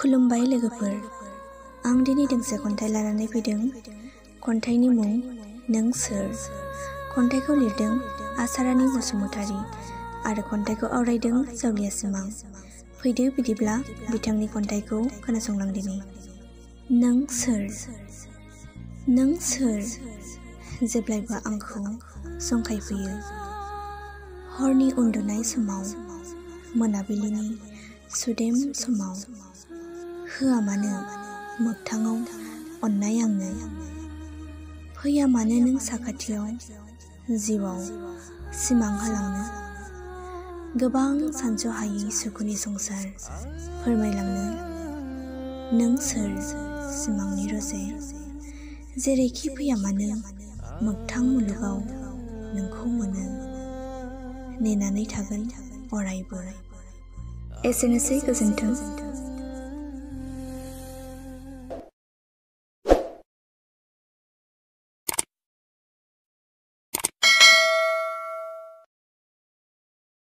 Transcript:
खुलुमबाय लोगोफोर, आं दिनै दोंसे खन्थाइ लानानै फैदों। खन्थाइनि मुं नों सोर। खन्थाइखौ लिरदों आसारानि बसुमतारी आरो खन्थाइखौ आवरायदों जावलिया सिमां। फैदो बिदिब्ला बिथांनि खन्थाइखौ खोनासंलांदिनि। नों सोर? नों सोर जेब्लायबो आंखौ जंखायफैयो। हरनि उन्दुनाय समाव, मोनाबिलिनि सुदेम समाव, होआ मानो मोगथाङाव अननाय आंनो। फैया मानो नों साखाथियाव जिउआव सिमां होलांनो। गोबां सानस'हायै सुखुनि संसार फोरमायलांनो। नों सोर सिमांनि रजे, जेरैखि फैया मानो मोगथां मुलुगाव नोंखौ मोनो। नेनानै थागोन अरायबो। एसेनोसै, गोजोन्थों।